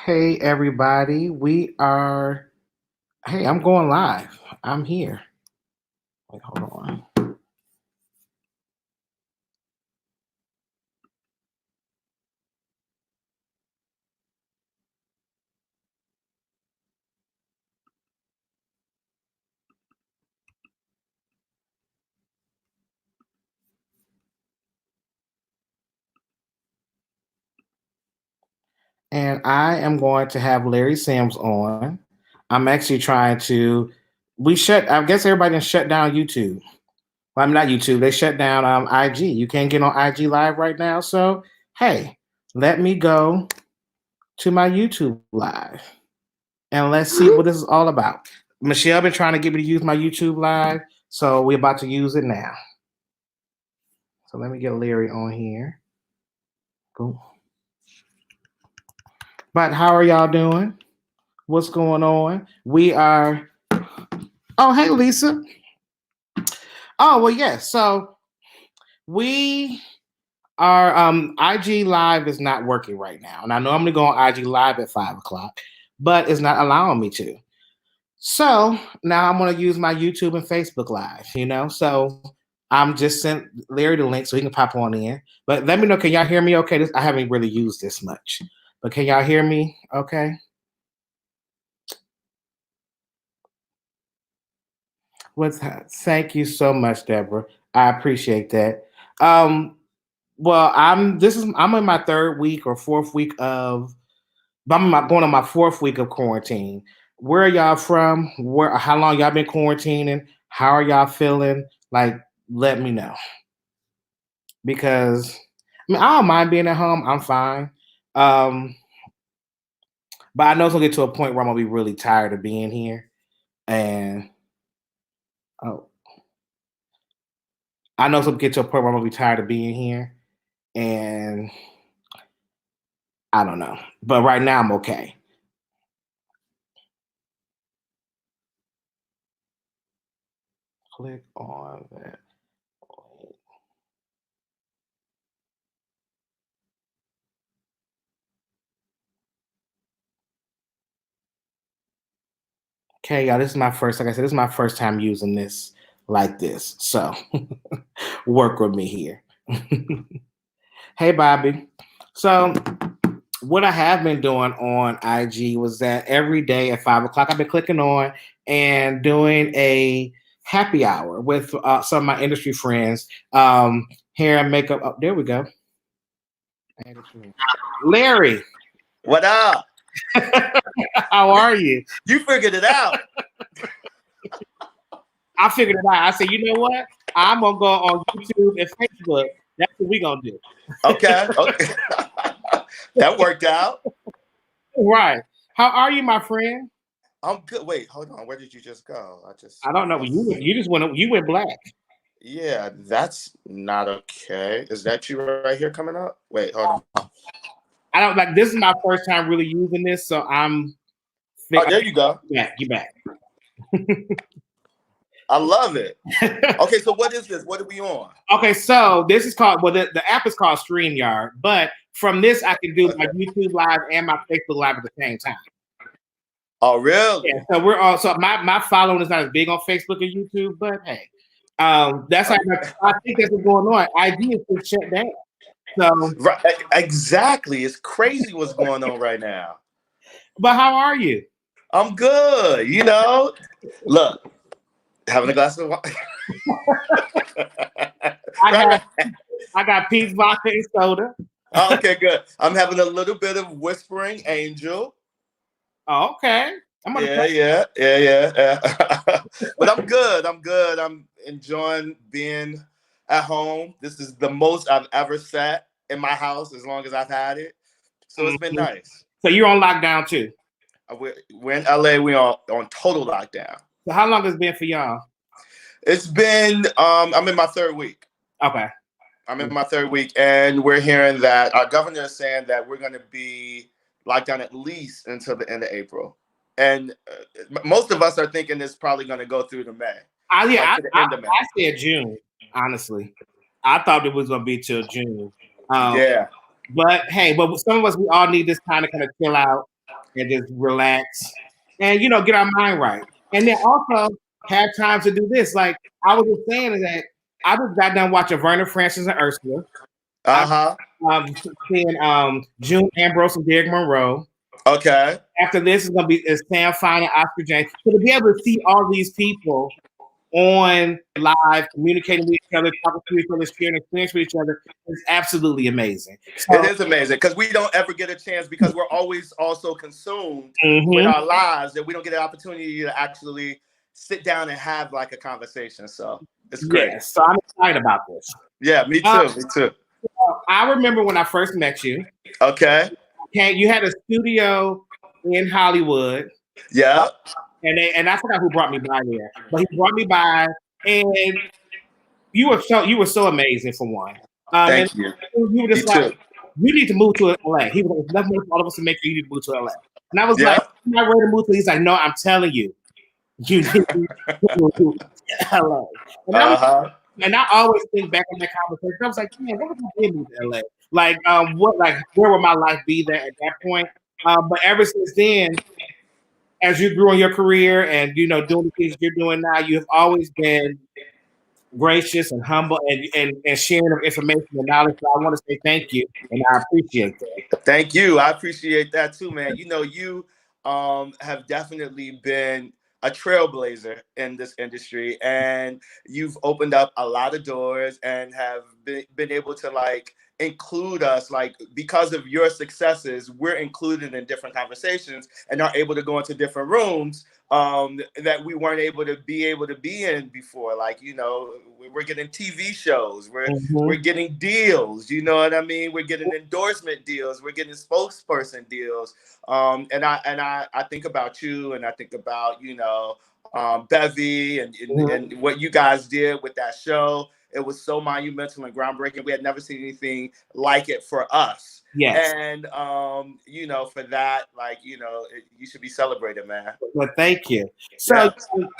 Hey everybody, we are. Hey, I'm going live. I'm here. Wait, hold on. And I am going to have Larry Sims on. I'm actually trying to. We shut. I guess everybody done shut down YouTube. Well, I'm not YouTube. They shut down IG. You can't get on IG Live right now. So hey, let me go to my YouTube Live and let's see what this is all about. Michelle been trying to get me to use my YouTube Live, so we're about to use it now. So let me get Larry on here. Boom. But how are y'all doing? What's going on? We are. Oh, hey, Lisa. Oh, well, yes. So we are. IG Live is not working right now, and I normally go on IG Live at 5 o'clock, but it's not allowing me to. So now I'm going to use my YouTube and Facebook Live. So I'm just sent Larry the link so he can pop on in. But let me know. Can y'all hear me? Okay. I haven't really used this much, but can y'all hear me? Okay. What's that? Thank you so much, Deborah. I appreciate that. Um, well, I'm in my third week or fourth week of going on my fourth week of quarantine. Where are y'all from? How long y'all been quarantining? How are y'all feeling? Like, let me know. Because I don't mind being at home. I'm fine. Um, but I know it's gonna get to a point where I'm gonna be really tired of being here. And oh, I know it's gonna get to a point where I'm gonna be tired of being here. And I don't know. But right now I'm okay. Click on that. Okay, y'all, this is my first, like I said, this is my first time using this like this. So work with me here. Hey, Bobby. So what I have been doing on IG was that every day at 5 o'clock, I've been clicking on and doing a happy hour with some of my industry friends. Hair and makeup. Oh, there we go. Larry. What up? How are you? You figured it out. I figured it out. I said, you know what? I'm gonna go on YouTube and Facebook. That's what we're gonna do. Okay. That worked out. Right. How are you, my friend? I'm good. Wait, hold on. Where did you just go? I don't know. You just went black. Yeah, that's not okay. Is that you right here coming up? Wait, hold on. I don't like this is my first time really using this, so I'm Oh, there you go. You back. I love it. Okay, so what is this? What are we on? Okay, so this is called the app is called StreamYard, but from this I can do my YouTube live and my Facebook live at the same time. Oh, really? Yeah, so we're all so my following is not as big on Facebook or YouTube, but hey, that's how I think that's what's going on. IG is just shut down. So Right, exactly. It's crazy what's going on right now. But how are you? I'm good. Look, having a glass of wine. I got peach vodka and soda. Okay, good. I'm having a little bit of Whispering Angel. Oh, okay. Yeah. But I'm good. I'm enjoying being at home. This is the most I've ever sat in my house as long as I've had it. So it's been nice. So you're on lockdown too? We're in LA. We're on total lockdown. So how long has it been for y'all? It's been, I'm in my third week. Okay. I'm in my third week, and we're hearing that our governor is saying that we're going to be locked down at least until the end of April. And most of us are thinking it's probably going to go through to May. I said June, honestly. I thought it was going to be till June. Yeah. But hey, but some of us, we all need this kind of chill out. and just relax and get our mind right. And then also have time to do this. Like I was just saying that I just got done watching Vernon Francis and Ursula. Uh-huh. Seeing June Ambrose and Derek Monroe. Okay. After this is gonna be Sam Fine and Oscar James. So to be able to see all these people on live, communicating with each other, talking to each other, sharing experience with each other is absolutely amazing. So, it is amazing because we don't ever get a chance because we're always also consumed with our lives that we don't get an opportunity to actually sit down and have like a conversation. So it's great. Yes, so I'm excited about this. Yeah, me too. Me too. I remember when I first met you. Okay. You had a studio in Hollywood. Yeah. And I forgot who brought me by there, but he brought me by, and you were so amazing for one. Thank you. You were just me like, too. you need to move to LA. He was like, nothing for all of us to make sure you need to move to LA. And I was Yeah. like, I'm not ready to move to. He's like, no, I'm telling you, you need to move to LA. And I always think back on that conversation. I was like, man, what if I did move to LA? Like, where would my life be there at that point? But ever since then, as you grew in your career and doing the things you're doing now, you have always been gracious and humble and sharing of information and knowledge. So I want to say thank you, and I appreciate that. Thank you. I appreciate that too, man. You have definitely been a trailblazer in this industry, and you've opened up a lot of doors and have been able to like include us, like because of your successes we're included in different conversations and are able to go into different rooms that we weren't able to be in before. Like we're getting TV shows, we're getting deals, you know what I mean, we're getting endorsement deals, we're getting spokesperson deals, and I think about you, and I think about Bevy and what you guys did with that show. It was so monumental and groundbreaking. We had never seen anything like it for us. Yes. And for that, you should be celebrated, man. Well, thank you. So,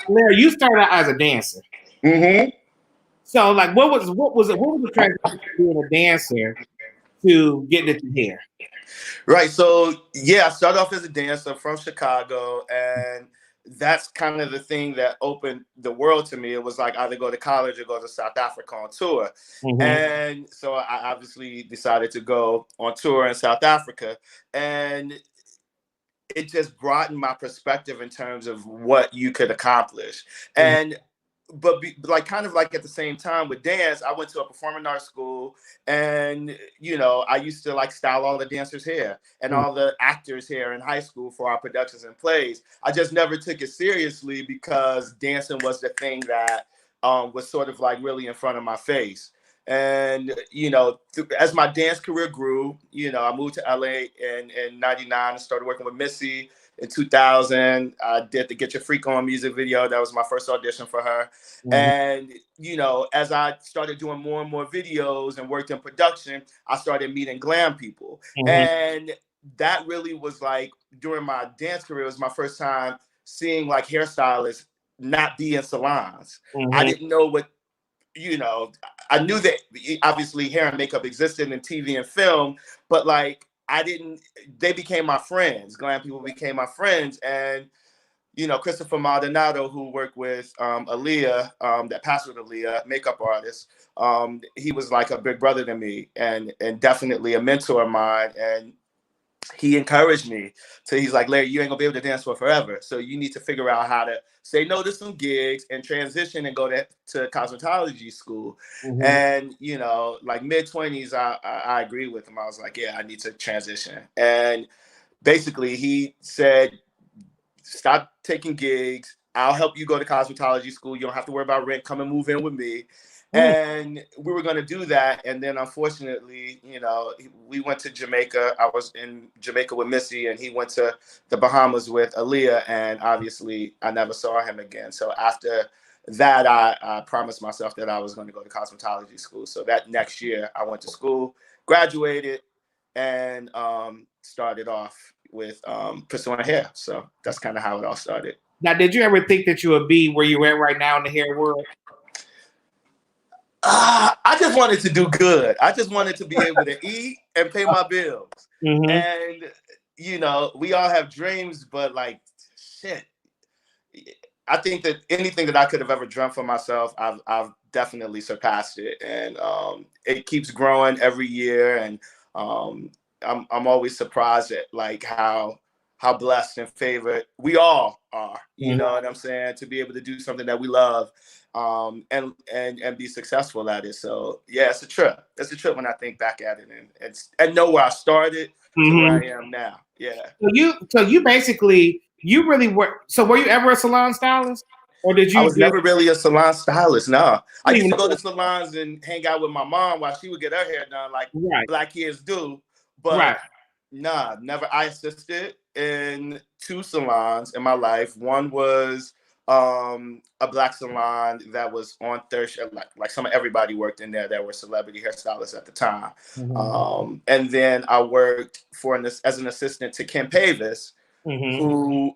Larry, you started out as a dancer. Mm-hmm. So, like, what was the transition from being a dancer to getting into hair? Right. So, I started off as a dancer from Chicago, and that's kind of the thing that opened the world to me. It was like either go to college or go to South Africa on tour. And so I obviously decided to go on tour in South Africa, and it just broadened my perspective in terms of what you could accomplish. And kind of like at the same time with dance, I went to a performing arts school, and I used to like style all the dancers' hair and all the actors' hair in high school for our productions and plays. I just never took it seriously because dancing was the thing that was sort of like really in front of my face. And as my dance career grew, I moved to LA in '99 and started working with Missy. In 2000, I did the Get Your Freak On music video. That was my first audition for her. And, as I started doing more and more videos and worked in production, I started meeting glam people. And that really was like, during my dance career, it was my first time seeing like hairstylists not be in salons. I didn't know what, I knew that obviously hair and makeup existed in TV and film, but like, they became my friends. Glam people became my friends. And, Christopher Maldonado, who worked with Aaliyah, that passed with Aaliyah, makeup artist, he was like a big brother to me and definitely a mentor of mine. And he encouraged me he's like, Larry, you ain't gonna be able to dance for forever. So you need to figure out how to say no to some gigs and transition and go to cosmetology school. And, like mid-20s, I agree with him. I was like, yeah, I need to transition. And basically he said, stop taking gigs. I'll help you go to cosmetology school. You don't have to worry about rent. Come and move in with me. And we were going to do that. And then unfortunately, we went to Jamaica. I was in Jamaica with Missy, and he went to the Bahamas with Aaliyah. And obviously I never saw him again. So after that, I promised myself that I was going to go to cosmetology school. So that next year I went to school, graduated, and started off with pursuing hair. So that's kind of how it all started. Now, did you ever think that you would be where you're at right now in the hair world? I just wanted to do good. I just wanted to be able to eat and pay my bills. And, you know, we all have dreams, but like, shit. I think that anything that I could have ever dreamt for myself, I've definitely surpassed it, and it keeps growing every year. And I'm always surprised at like how blessed and favored we all are. You know what I'm saying? To be able to do something that we love, and be successful at it. So yeah, it's a trip. It's a trip when I think back at it and know where I started to where I am now. Yeah. So you basically you really were. So were you ever a salon stylist, or did you? I was never really a salon stylist. No, I used to go know. to salons and hang out with my mom while she would get her hair done, like Right. Black kids do. But Right. nah, never. I assisted in 2 salons in my life. One was a Black salon that was on Third Street. Like some of everybody worked in there that were celebrity hairstylists at the time. And then I worked as an assistant to Ken Pavis, who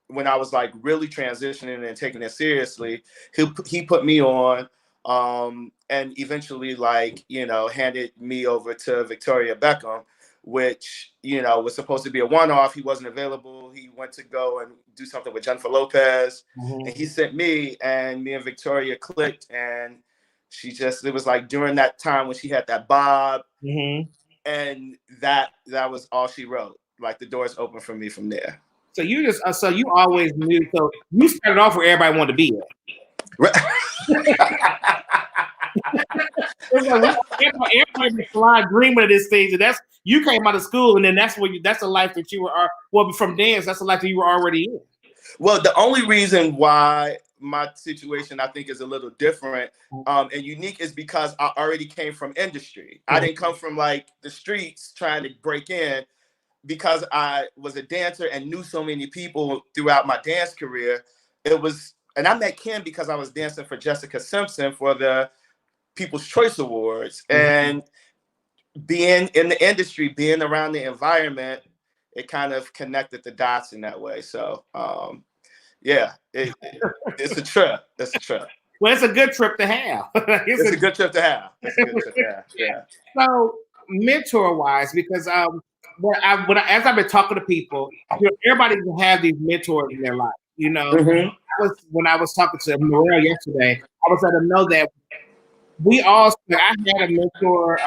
when I was like really transitioning and taking it seriously, he put me on, and eventually, like, you know, handed me over to Victoria Beckham, which, you know, was supposed to be a one-off. He wasn't available. He went to go and do something with Jennifer Lopez, and he sent me, and me and Victoria clicked, and it was like during that time when she had that bob, and that was all she wrote. Like the doors open for me from there. So you just so you always knew. So you started off where everybody wanted to be at. Everybody in the salon dreaming of this stage, and that's you came out of school, and then that's the life that you were. Well, from dance, that's the life that you were already in. Well, the only reason why my situation I think is a little different and unique is because I already came from industry. I didn't come from like the streets trying to break in. Because I was a dancer and knew so many people throughout my dance career, and I met Ken because I was dancing for Jessica Simpson for the People's Choice Awards, and being in the industry, being around the environment, it kind of connected the dots in that way. So, yeah, it's a trip. It's a trip. Well, it's a good trip to have. It's a good trip to have. It's a good trip to have. Yeah. So, mentor-wise, because as I've been talking to people, you know, everybody can have these mentors in their life. You know, when I was talking to Morel yesterday, I was letting them know that I had a mentor,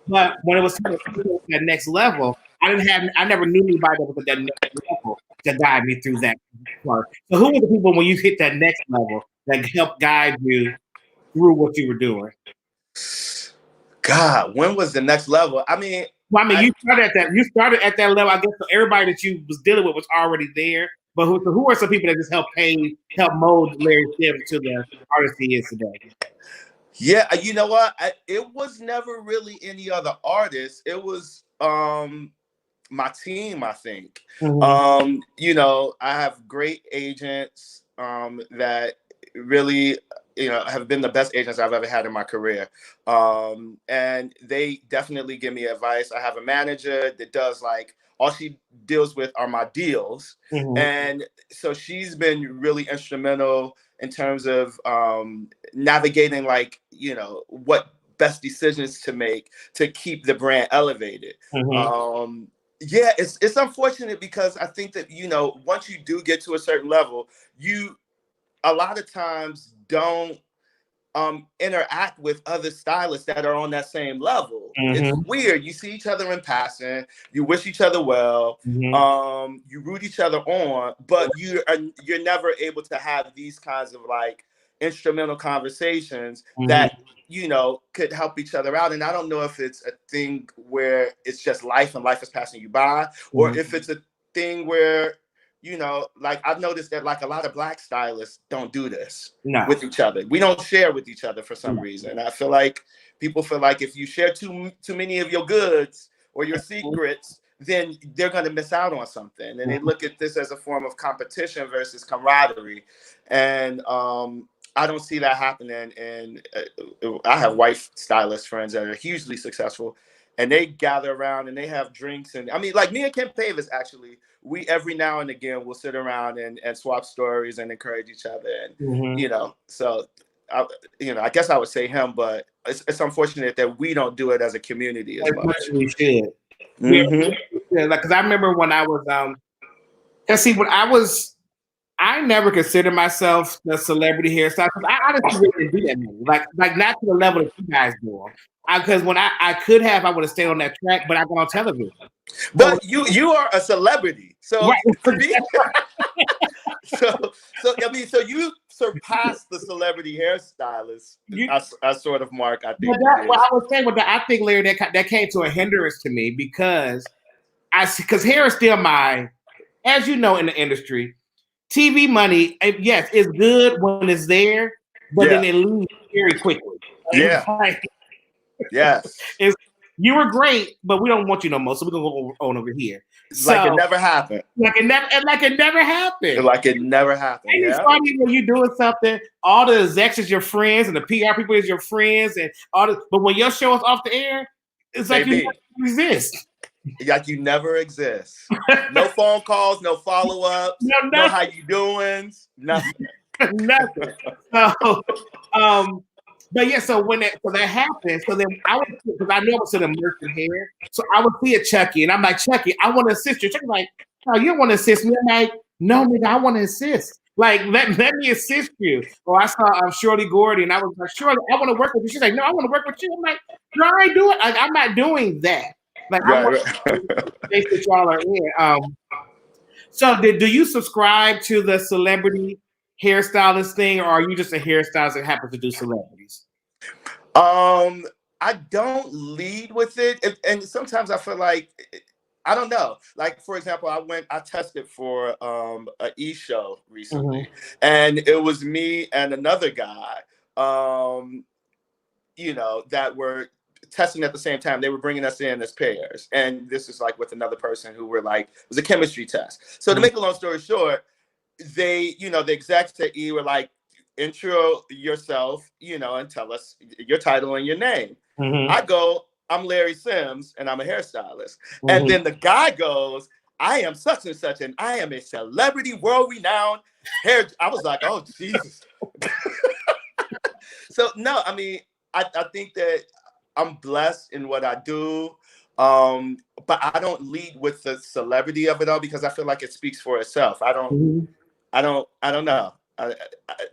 but when it was time to go to that next level, I never knew anybody that was at that next level to guide me through that part. So who were the people when you hit that next level that helped guide you through what you were doing? God, when was the next level? I mean, you started at that level. I guess so everybody that you was dealing with was already there. But who are some people that just help mold Larry Stibbs to the artist he is today? Yeah, you know what? It was never really any other artist. It was my team, I think. You know, I have great agents that really, you know, have been the best agents I've ever had in my career. And they definitely give me advice. I have a manager that does like, all she deals with are my deals. And so she's been really instrumental in terms of navigating, like, you know, what best decisions to make to keep the brand elevated. Yeah, it's unfortunate because I think that, you know, once you do get to a certain level, you a lot of times don't interact with other stylists that are on that same level. It's weird. You see each other in passing, you wish each other well, you root each other on, but you're never able to have these kinds of like instrumental conversations that, you know, could help each other out. And I don't know if it's a thing where it's just life and life is passing you by, or if it's a thing where, you know, like I've noticed that like a lot of Black stylists don't do this with each other. We don't share with each other for some reason. I feel like people feel like if you share too many of your goods or your secrets, then they're going to miss out on something. And they look at this as a form of competition versus camaraderie. And I don't see that happening. And I have white stylist friends that are hugely successful, and they gather around and they have drinks. And I mean, like me and Ken Pavis, actually, we every now and again will sit around and swap stories and encourage each other. And, you know, so, I guess I would say him, but it's unfortunate that we don't do it as a community as much. We should. Yeah, like because I remember when I was cause see when I never considered myself the celebrity hairstylist. I honestly really didn't do that many. Like not to the level that you guys do. Because when I could have, I would have stayed on that track, but I got on television. So, But you are a celebrity, so right. to me, so I mean, so you surpassed the celebrity hairstylist. I sort of mark. I think. What I was saying with that, I think Larry, that came to a hindrance to me because because hair is still as you know in the industry, TV money, yes, it's good when it's there, but then it leaves very quickly. Yeah. Like, yes. You were great, but we don't want you no more, so we're gonna go on over here. Like it never happened. Like it never happened. Like it never happened. And it's funny when you're doing something, all the execs is your friends and the PR people is your friends, and but when your show is off the air, it's like you never exist. Like you never exist. No phone calls, no follow-ups, no how you doing, nothing. Nothing. So, but yeah, so when that happened, so then I would, because I know I was in immersive hair, so I would see a Chucky, and I'm like, Chucky, I want to assist you. Chucky's like, oh, you don't want to assist me. I'm like, no, nigga, I want to assist. Like, let me assist you. Or I saw Shirley Gordy, and I was like, Shirley, I want to work with you. She's like, no, I want to work with you. I'm like, no, I ain't doing. Like, I'm not doing that. Like, I want to make that y'all are in. So, do you subscribe to the celebrity hairstylist thing, or are you just a hairstylist that happens to do celebrities? I don't lead with it, and sometimes I feel like I don't know. Like for example, I tested for a show recently, and it was me and another guy, that were testing at the same time. They were bringing us in as pairs, and this is like with another person who were like, it was a chemistry test. So to make a long story short, they, the execs at E were like, intro yourself, and tell us your title and your name. I go, I'm Larry Sims, and I'm a hairstylist. And then the guy goes, I am such and such, and I am a celebrity, world-renowned hair. I was like, oh, Jesus. So, no, I mean, I think that I'm blessed in what I do, but I don't lead with the celebrity of it all because I feel like it speaks for itself. I don't know.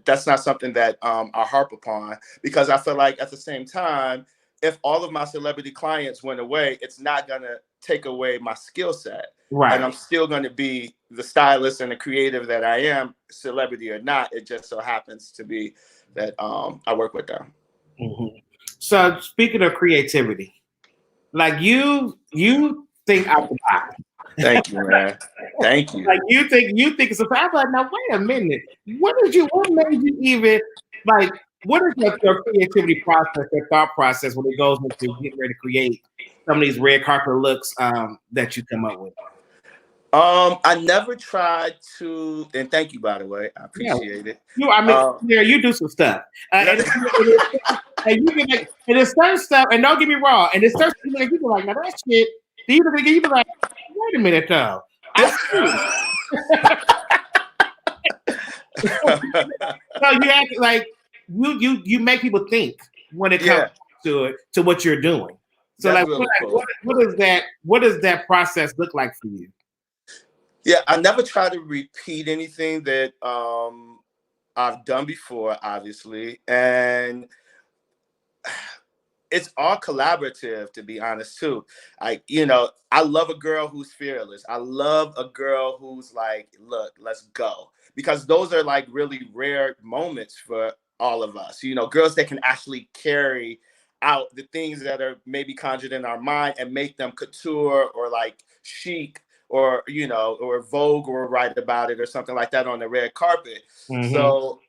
That's not something that I harp upon because I feel like at the same time, if all of my celebrity clients went away, it's not going to take away my skill set. Right. And I'm still going to be the stylist and the creative that I am, celebrity or not. It just so happens to be that I work with them. So speaking of creativity, like you think out the box. Thank you, man. Thank you. Like you think it's a fact. Like, now wait a minute. What made you even like? What is your creativity process, your thought process when it goes into getting ready to create some of these red carpet looks that you come up with? I never tried to, and thank you, by the way. I appreciate it. You do some stuff. And it's certain stuff, and don't get me wrong, and it's certain things people like, now that shit, you be like, wait a minute though. So you act like you make people think when it comes to what you're doing. So that's like, really what does that process look like for you? Yeah, I never try to repeat anything that I've done before, obviously, and it's all collaborative, to be honest, too. I love a girl who's fearless. I love a girl who's like, look, let's go. Because those are like really rare moments for all of us. Girls that can actually carry out the things that are maybe conjured in our mind and make them couture or like chic or, or Vogue or write about it or something like that on the red carpet. So,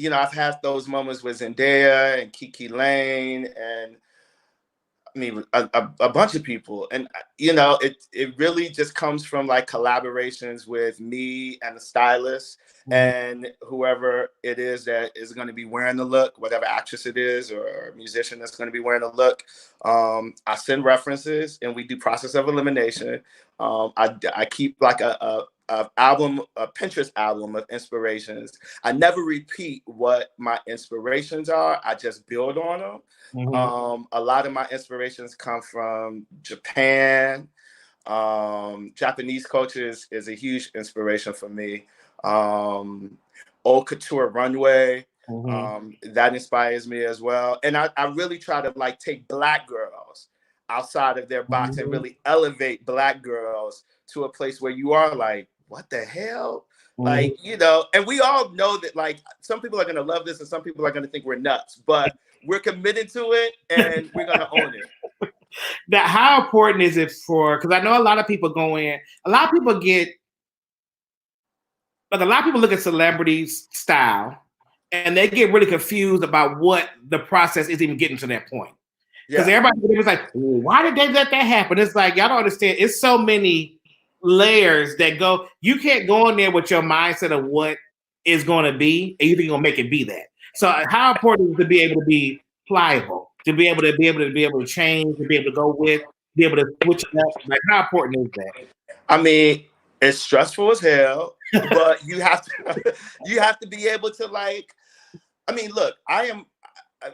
I've had those moments with Zendaya and Kiki Lane and I mean a bunch of people, and it really just comes from like collaborations with me and the stylist and whoever it is that is going to be wearing the look, whatever actress it is or musician that's going to be wearing the look. I send references and we do process of elimination. I keep like a Pinterest album of inspirations. I never repeat what my inspirations are. I just build on them. A lot of my inspirations come from Japan, Japanese culture is a huge inspiration for me. Haute couture runway, that inspires me as well. And I really try to like take Black girls outside of their box and really elevate Black girls to a place where you are like, what the hell? Like, you know, and we all know that like some people are going to love this and some people are going to think we're nuts, but we're committed to it and we're going to own it. Now, how important is it for, because I know a lot of people go in, a lot of people look at celebrities' style and they get really confused about what the process is even getting to that point. Because everybody was like, why did they let that happen? It's like, y'all don't understand. It's so many layers that go, you can't go in there with your mindset of what is going to be, and you think you're going to make it be that. So how important is it to be able to be pliable, to be able to change, to be able to go with, be able to switch it up? Like, how important is that? I mean, it's stressful as hell, but you have to be able to like, I mean, look,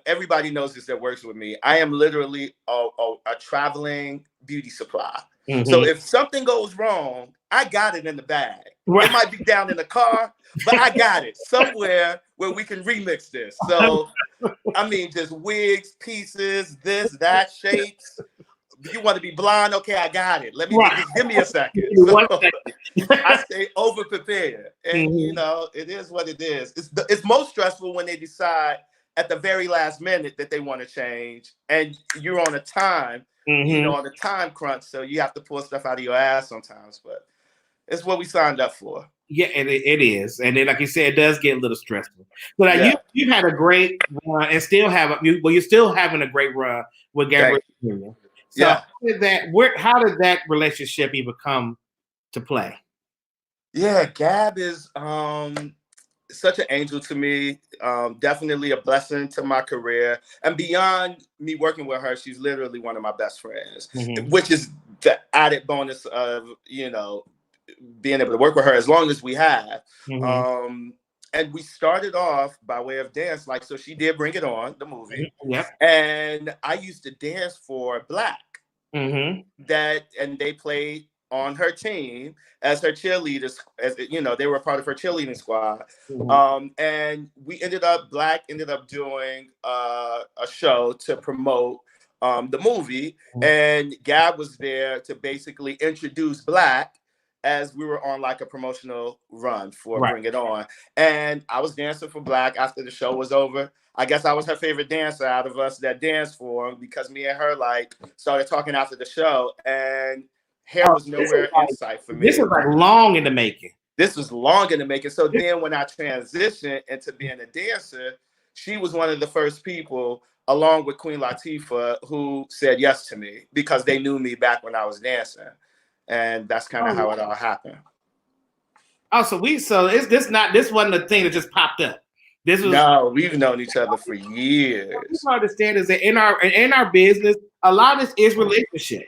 everybody knows this that works with me. I am literally a traveling beauty supply. So if something goes wrong, I got it in the bag. Right. It might be down in the car, but I got it somewhere where we can remix this. So, I mean, just wigs, pieces, this, that, shapes. You want to be blonde? Okay, I got it. Just give me a second. So, I stay over prepared, and you know, it is what it is. It's most stressful when they decide at the very last minute that they want to change, and you're on a time, you know, on a time crunch, so you have to pull stuff out of your ass sometimes. But it's what we signed up for. Yeah, and it is, and then like you said, it does get a little stressful. But you've had a great run, and still you're still having a great run with Gabrielle Union. So how did that relationship even come to play? Yeah, Gab is such an angel to me. Definitely a blessing to my career. And beyond me working with her, she's literally one of my best friends, which is the added bonus of, you know, being able to work with her as long as we have. And we started off by way of dance. Like, so she did Bring It On, the movie. And I used to dance for Black. And they played on her team as her cheerleaders, as you know, they were a part of her cheerleading squad. And Black ended up doing a show to promote the movie. And Gab was there to basically introduce Black as we were on like a promotional run for Bring It On. And I was dancing for Black after the show was over. I guess I was her favorite dancer out of us that danced for him, because me and her like started talking after the show, and hair was nowhere in sight for me. This is like long in the making. This was long in the making. So then when I transitioned into being a dancer, she was one of the first people, along with Queen Latifah, who said yes to me because they knew me back when I was dancing. And that's kind of how it all happened. Oh, so this wasn't a thing that just popped up. No, we've known each other for years. What you understand is that in our business, a lot of this is relationship.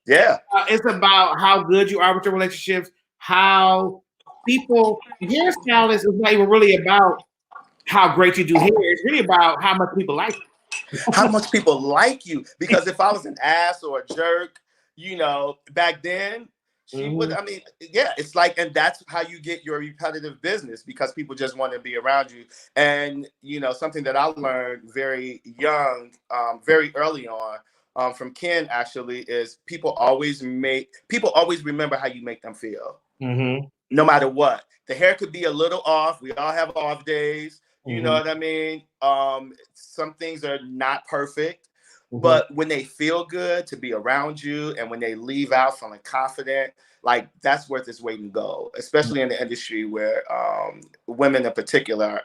Yeah, it's about how good you are with your relationships. How hairstylist is not even really about how great you do hair. It's really about how much people like you. How much people like you. Because if I was an ass or a jerk, you know, back then, she would, I mean, yeah, it's like, and that's how you get your repetitive business, because people just want to be around you. And, you know, something that I learned very young, very early on, from Ken actually, is people always remember how you make them feel, no matter what. The hair could be a little off. We all have off days. You know what I mean? Some things are not perfect. But when they feel good to be around you, and when they leave out feeling confident, like that's worth its weight in gold, especially in the industry where women in particular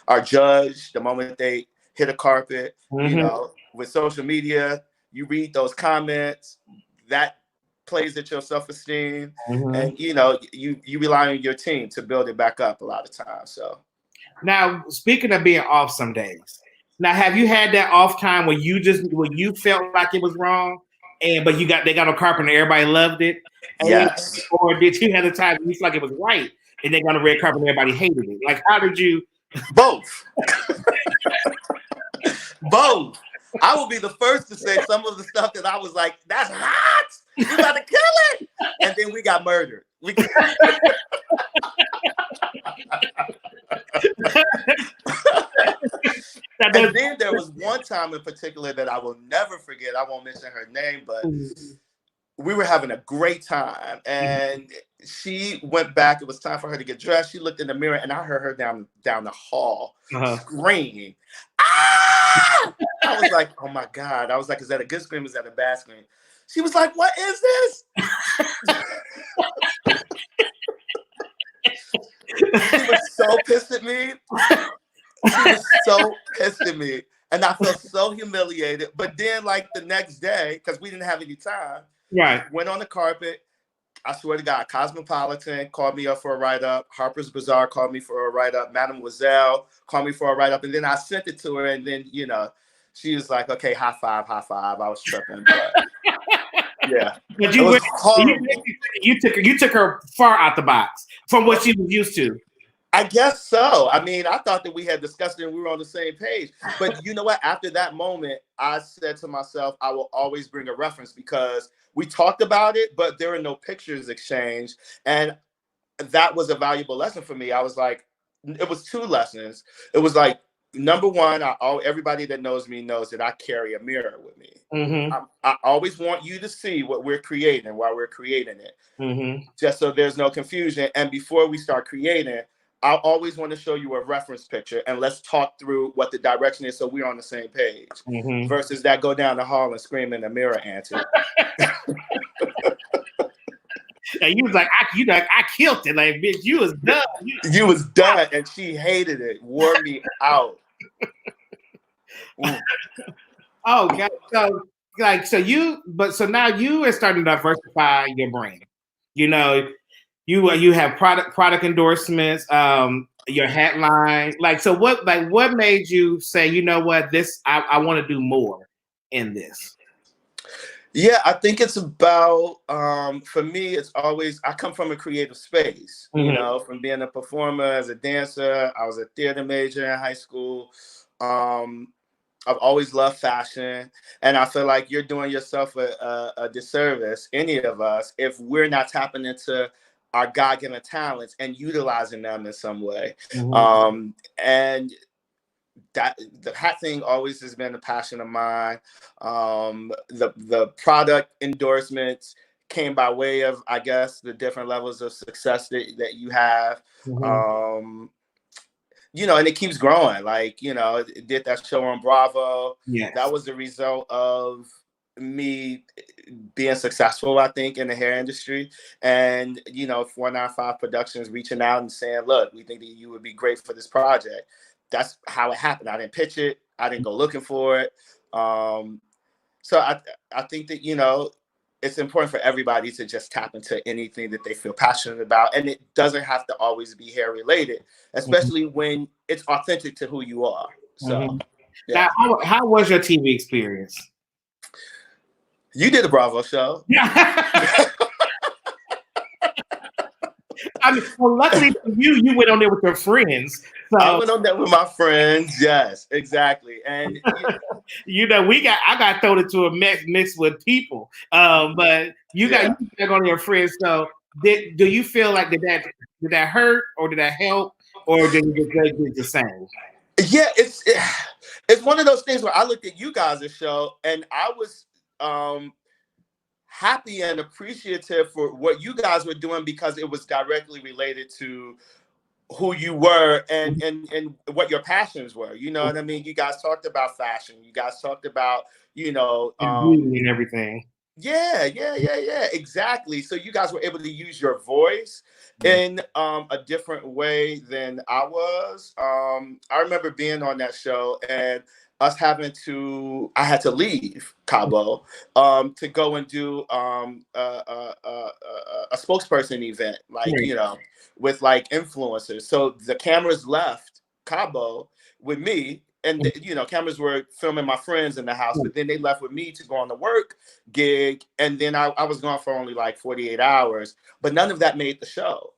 are judged the moment they hit a carpet. You know, with social media, you read those comments, that plays at your self-esteem, and you know, you rely on your team to build it back up a lot of times. So now, speaking of being off some days. Now, have you had that off time where you felt like it was wrong, but they got on carpet and everybody loved it? Yes. Or did you have a time you felt like it was right and they got on the red carpet and everybody hated it? Like, how did you? Both. Both. I will be the first to say some of the stuff that I was like, that's hot. We about to kill it. And then we got murdered. And then there was one time in particular that I will never forget. I won't mention her name, but we were having a great time. And she went back. It was time for her to get dressed. She looked in the mirror, and I heard her down the hall screaming, "Ah!" I was like, oh my God. I was like, is that a good scream? Is that a bad scream? She was like, what is this? She was so pissed at me. She was so pissed at me. And I felt so humiliated. But then, like, the next day, because we didn't have any time, went on the carpet. I swear to God, Cosmopolitan called me up for a write-up. Harper's Bazaar called me for a write-up. Mademoiselle called me for a write-up. And then I sent it to her. And then, you know, she was like, okay, high five, high five. I was tripping. But yeah. But you took her far out the box from what she was used to. I guess so. I mean, I thought that we had discussed it and we were on the same page. But you know what? After that moment, I said to myself, I will always bring a reference because we talked about it, but there were no pictures exchanged. And that was a valuable lesson for me. I was like, it was two lessons. It was like, number one, everybody that knows me knows that I carry a mirror with me. Mm-hmm. I always want you to see what we're creating while we're creating it, just so there's no confusion. And before we start creating, I always want to show you a reference picture and let's talk through what the direction is so we're on the same page versus that go down the hall and scream in the mirror answer. And you was like, I killed it. Like, bitch, you was done. You was done. And she hated it. Wore me out. Oh, God. So now you are starting to diversify your brand. You know, you have product endorsements, your hat line. Like, so what made you say, you know what, I want to do more in this? Yeah, I think it's about, for me, it's always, I come from a creative space, you know, from being a performer as a dancer. I was a theater major in high school. I've always loved fashion. And I feel like you're doing yourself a disservice, any of us, if we're not tapping into our God-given talents and utilizing them in some way. And that the hat thing always has been a passion of mine. The product endorsements came by way of, I guess, the different levels of success that you have. You know, and it keeps growing. Like, you know, it did that show on Bravo. Yes. That was the result of me being successful, I think, in the hair industry. And, you know, 495 Productions reaching out and saying, look, we think that you would be great for this project. That's how it happened. I didn't pitch it. I didn't go looking for it. So I think that, you know, it's important for everybody to just tap into anything that they feel passionate about. And it doesn't have to always be hair related, especially when it's authentic to who you are. So, yeah. Now, how was your TV experience? You did a Bravo show. I mean, well, luckily for you went on there with your friends. So. I went on there with my friends. Yes, exactly. And you know, I got thrown into a mix with people. But you got on your friends. So do you feel like did that hurt or did that help or did it do the same? Yeah, it's one of those things where I looked at you guys' show and I was happy and appreciative for what you guys were doing because it was directly related to who you were and what your passions were. You know what I mean? You guys talked about fashion. You guys talked about, you know, beauty and everything. Yeah, exactly. So you guys were able to use your voice in a different way than I was. I remember being on that show and us I had to leave Cabo to go and do a spokesperson event, like, you know, with like influencers. So the cameras left Cabo with me and, you know, cameras were filming my friends in the house, but then they left with me to go on the work gig. And then I was gone for only like 48 hours, but none of that made the show.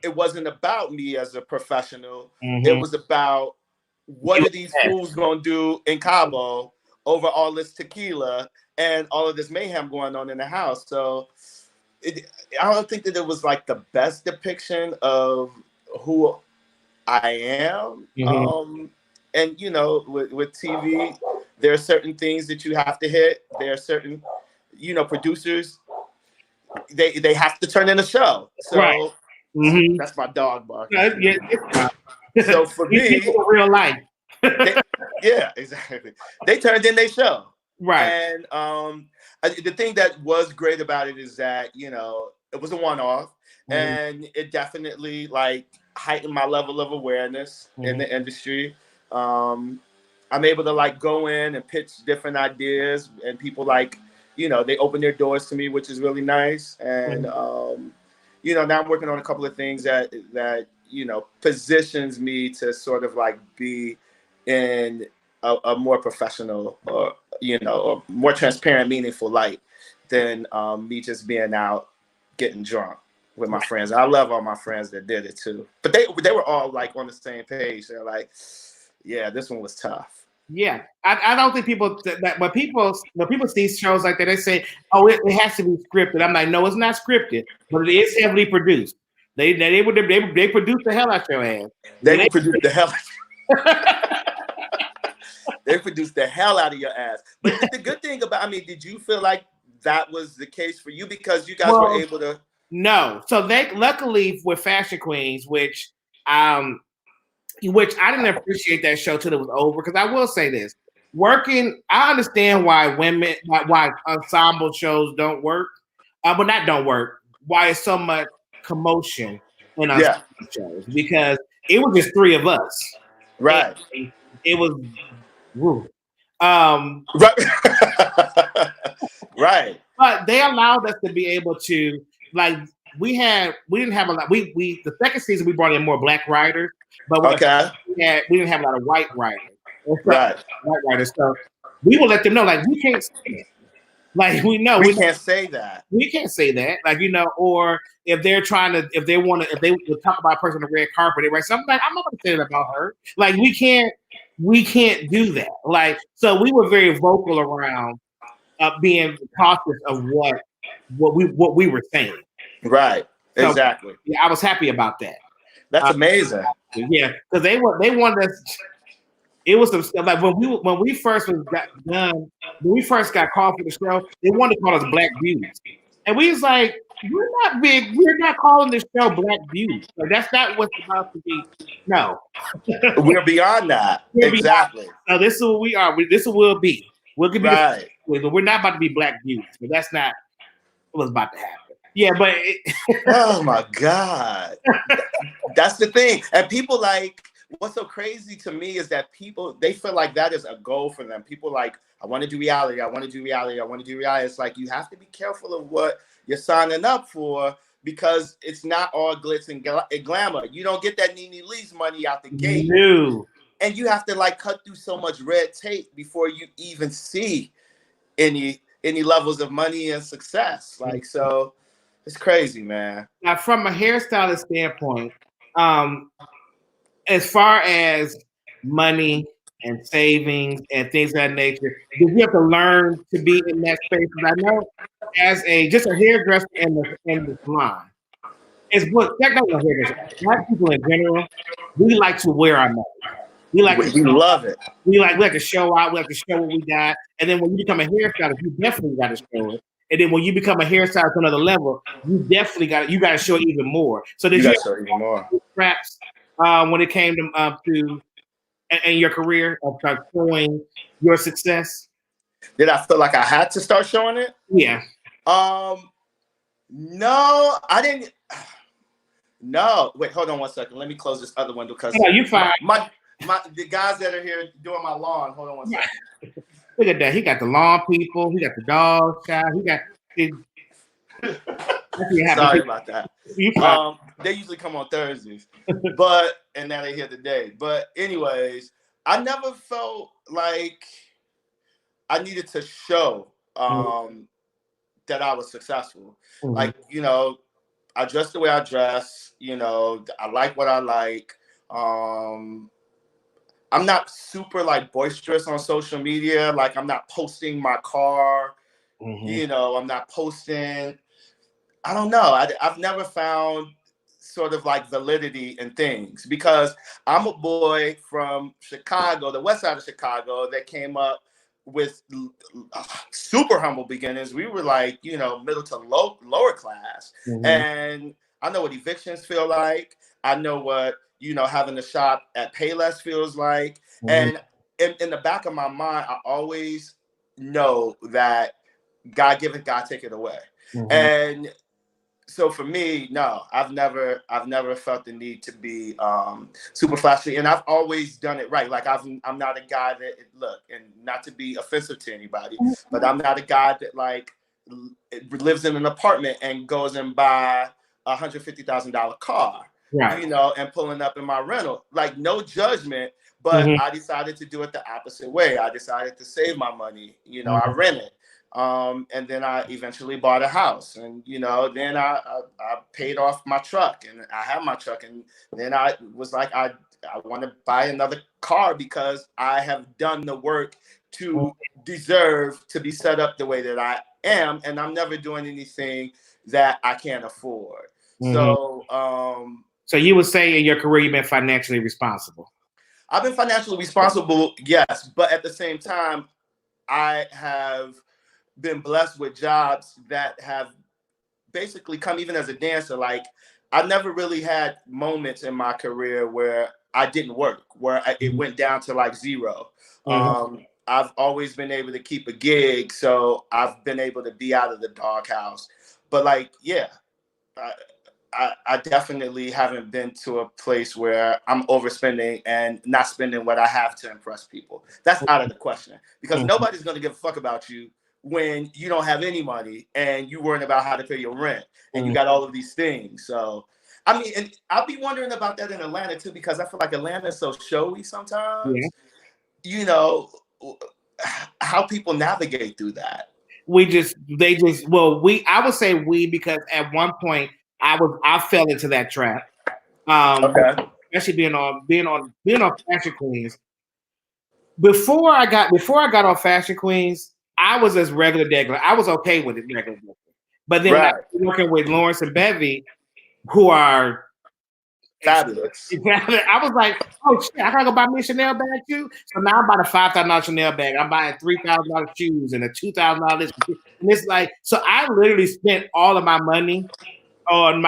It wasn't about me as a professional. It was about what are these fools gonna do in Cabo over all this tequila and all of this mayhem going on in the house. So I don't think that it was like the best depiction of who I am. And you know, with TV, there are certain things that you have to hit. There are certain, you know, producers, they have to turn in a show. So right. that's my dog barking. Yeah, So for me, real life. yeah, exactly. They turned in their show. Right. And the thing that was great about it is that, you know, it was a one-off, and it definitely like heightened my level of awareness in the industry. I'm able to like go in and pitch different ideas, and people like, you know, they open their doors to me, which is really nice. And you know, now I'm working on a couple of things that you know, positions me to sort of like be in a more professional, or you know, or more transparent, meaningful light than me just being out getting drunk with my friends. I love all my friends that did it too, but they were all like on the same page. They're like, yeah, this one was tough. Yeah, I don't think people that when people see shows like that, they say, "Oh, it has to be scripted." I'm like, no, it's not scripted, but it is heavily produced. They produce the hell out your ass. They will produce the hell. They produce the hell out of your ass. But the good thing about, I mean, did you feel like that was the case for you because you guys were able to? No. So they luckily with Fashion Queens, which I didn't appreciate that show till it was over. Because I will say this: I understand why why ensemble shows don't work, but not don't work. Why it's so much commotion in ensemble shows, because it was just three of us. Right. It was. Woo. Right. Right. But they allowed us to be able to, like, we didn't have a lot. The second season we brought in more black writers, but we didn't have a lot of white writers. Right. White writers. So we will let them know, like, we can't say that. Like, we can't say that. We can't say that. Like, you know, or if they would talk about a person on the red carpet, they write something like, I'm not gonna say that about her. Like, we can't do that. Like, so we were very vocal around being cautious of what we were saying. Right. So, exactly. Yeah, I was happy about that. That's amazing. Yeah, because they wanted us. It was some stuff like when we first got called for the show, they wanted to call us Black Beauties, and we was like, we're not big. We're not calling this show Black Beauties. Like, that's not what's about to be. No, we're beyond that. Exactly. So this is what we are. This is what we'll be. We'll be right. But we're not about to be Black Beauties. But that's not what's about to happen. Yeah, but oh my God, that's the thing. And people like. What's so crazy to me is that people, they feel like that is a goal for them. People like, I want to do reality. I want to do reality. I want to do reality. It's like, you have to be careful of what you're signing up for, because it's not all glitz and glamour. You don't get that Nene Lee's money out the gate. No. And you have to like cut through so much red tape before you even see any levels of money and success. Like, so it's crazy, man. Now, from a hairstylist standpoint, as far as money and savings and things of that nature, you have to learn to be in that space. I know, as just a hairdresser in the salon, it's what Black people in general, we like to wear our money. We love it. We like to show out. We like to show what we got. And then when you become a hairstylist, you definitely got to show it. And then when you become a hairstylist to another level, you definitely got to show even more. So did you show even more scraps when it came to in your career of showing your success? Did I feel like I had to start showing it? Yeah. No, I didn't. No, wait, hold on one second. Let me close this other window because you fine. The guys that are here doing my lawn. Hold on one second. Look at that. He got the lawn people. He got the dog guy. He got. Sorry about that. They usually come on Thursdays, and now they're here today. But anyways, I never felt like I needed to show that I was successful. Mm-hmm. Like, you know, I dress the way I dress. You know, I like what I like. I I'm not super like boisterous on social media. Like I'm not posting my car. Mhm. I'm not posting. I don't know. I've never found sort of like validity in things because I'm a boy from Chicago, the west side of Chicago, that came up with super humble beginnings. We were like, middle to lower class. Mhm. And I know what evictions feel like. I know what, having a shop at Payless feels like. Mhm. And in the back of my mind, I always know that God give it, God take it away. Mhm. And so for me, no, I've never felt the need to be super flashy, and I've always done it right. Like I'm not a guy that look, and not to be offensive to anybody, but I'm not a guy that like lives in an apartment and goes and buy $150,000 car, Right. and pulling up in my rental. Like no judgment, but Mhm. I decided to do it the opposite way. I decided to save my money. I Mhm. rented. And then I eventually bought a house, and then I paid off my truck, and I have my truck, and then I was like, I want to buy another car because I have done the work to deserve to be set up the way that I am, and I'm never doing anything that I can't afford. Mhm. So So you would say in your career you've been financially responsible. I've been financially responsible, yes, but at the same time, I have been blessed with jobs that have basically come even as a dancer. Like I never really had moments in my career where I didn't work, where it Mhm. went down to like zero. Mhm. I've always been able to keep a gig, so I've been able to be out of the doghouse. But like, yeah, I definitely haven't been to a place where I'm overspending and not spending what I have to impress people. That's out of the question because Mhm. nobody's going to give a fuck about you when you don't have any money and you worrying about how to pay your rent and you Mhm. got all of these things. So, I mean, and I'll be wondering about that in Atlanta too because I feel like Atlanta is so showy Yeah. sometimes. You know, how people navigate through that. I would say we because at one point I fell into that trap. Um, Okay. especially being on Fashion Queens. Before I got on Fashion Queens, I was as regular degular. I was okay with it regular. But then when I Right. was working with Lawrence and Bevy, who are Fabulous. I was like, oh shit, I gotta go buy me a Chanel bag too. So now I'm buying a $5,000 Chanel bag. I'm buying $3,000 shoes and a $2,000. And it's like, so I literally spent all of my money on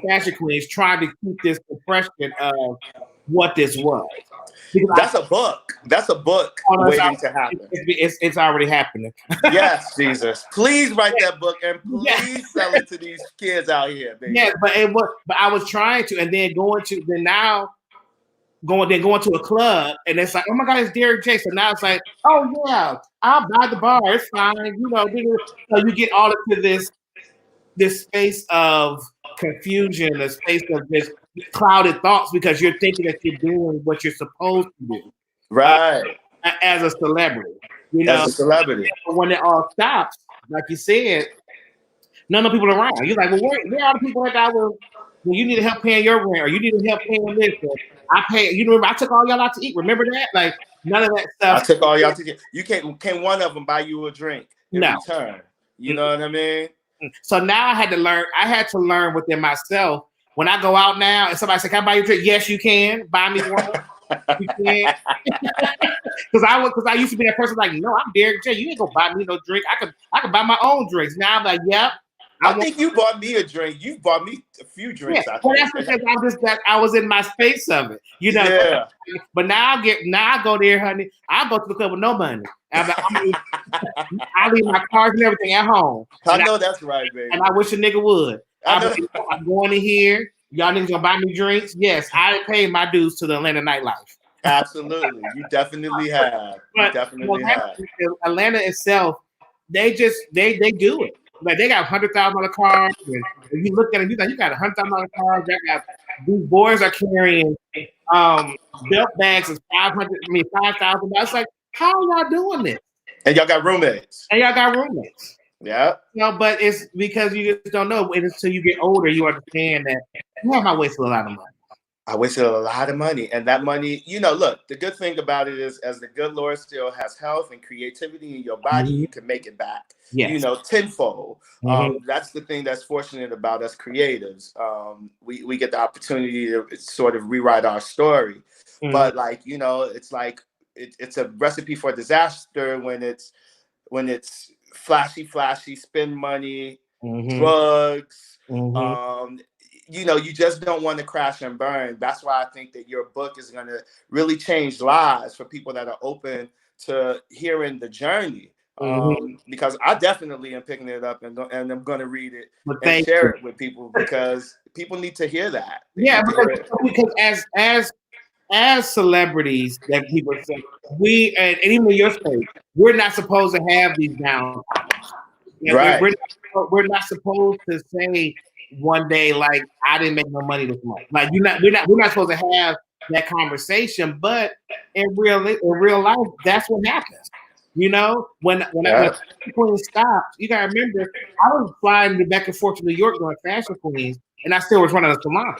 Fashion Queens trying to keep this impression of what this was. Because I That's a book. That's a book thought waiting to happen. it's already happening. Yes, Jesus. Please write that book and Yeah. please sell it to these kids out here, baby. Yeah, but I was trying to, and then going to a club, and it's like, oh my god, it's Derek J. So now it's like, oh yeah, I'll buy the bar, it's fine, So you get all into this space of confusion, a space of just clouded thoughts because you're thinking that you're doing what you're supposed to do uh, Right. as a celebrity. You As know, a celebrity. but when it all stops, like you said, none of the people around. You're like, well, where are the people that I will? Well, you need help paying your rent, or you need help paying this. Or I pay. You remember I took all y'all out to eat. Remember that? Like none of that I stuff. took all y'all to get you can one of them buy you a drink in No. return. You know what I mean? So now I had to learn. I had to learn within myself. When I go out now, and somebody say, "Can I buy you a drink?" Yes, you can. Buy me one. You can. Because I used to be that person like, no, I'm Derek J. You ain't gonna buy me no drink. I could buy my own drinks. Now I'm like, yep. I think you bought me a drink. You bought me a few Yeah, drinks, I well, think. that's because I was in my space of it, Yeah. But now I go there, honey. I go to the club with no money. I leave my cards and everything at home. I know that's right, baby. And I wish a nigga would. I know. I'm going in here. Y'all niggas gonna buy me drinks? Yes, I paid my dues to the Atlanta nightlife. Absolutely. You definitely have. You definitely have. Atlanta itself, they do it. Like they got $100,000 cars, and if you look at it, you got $100,000 cars. These boys are carrying belt bags of $5,000. Like, how are y'all doing this? And y'all got roommates. And y'all got roommates. Yeah. But it's because you just don't know. And until you get older, you understand that I have my way to a lot of money. I wasted a lot of money. And that money, look, the good thing about it is as the good Lord still has health and creativity in your body, Mhm. you can make it back, Yes. tenfold. Mhm. That's the thing that's fortunate about us creatives. We get the opportunity to sort of rewrite our story. Mhm. But like, it's like it's a recipe for disaster when it's flashy, spend money, Mhm. drugs. Mhm. Um, you just don't want to crash and burn. That's why I think that your book is going to really change lives for people that are open to hearing the journey. Mhm. Because I definitely am picking it up and I'm going to read it But and thank share you. it with people because people need to hear that. They Yeah, need to hear it. because as celebrities that people say, and even in your space, we're not supposed to have these down times. Yeah, Right. we're not supposed to say one day like I didn't make no money this month. Like we're not supposed to have that conversation. But in real life, that's what happens. When Yeah. Fashion Queen stopped, you gotta remember I was flying back and forth to New York doing Fashion Queens, and I still was running a salon.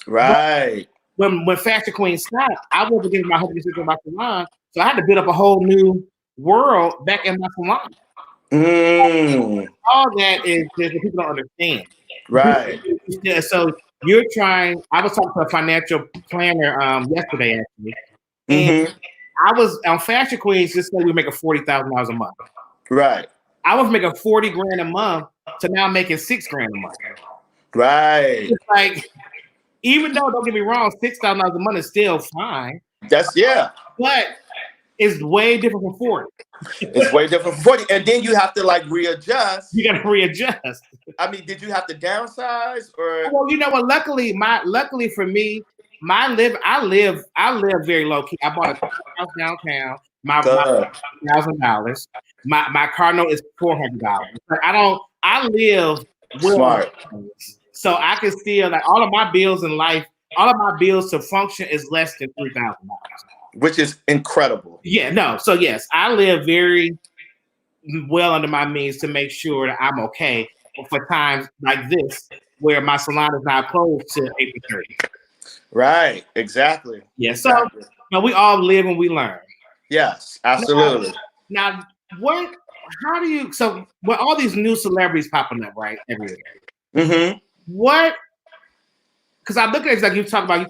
But Right. when Fashion Queen stopped, I wasn't getting my 100% of my salon, so I had to build up a whole new world back in my salon. Mm, All that is that people don't understand. right. So you're trying. I was talking to a financial planner yesterday actually, and Mm-hmm. I was on Fashion Queens. Just say we were making $40,000 a month. Right. I was making 40 grand a month to now making 6 grand a month. Right. It's like, even though, don't get me wrong, $6,000 a month is still fine, Yeah. but it's way different from 40. It's way different from 40. And then you have to like readjust. You got to readjust. I mean, did you have to downsize or Well, you know what? Luckily for me, I live very low key. I bought a house downtown. My good? $1,000. My car note is $400. Like, I live well, Smart. so I can still, like, all of my bills in life. All of my bills to function is less than $3,000. Which is incredible. Yeah, no. So yes, I live very well under my means to make sure that I'm okay for times like this where my salon is not closed to April 30th. Right. Exactly. Yeah, so Exactly. we all live and we learn. Yes, absolutely. Now, how do you, so with all these new celebrities popping up, right, everywhere, Mm-hmm. what, because I look at it like you talk about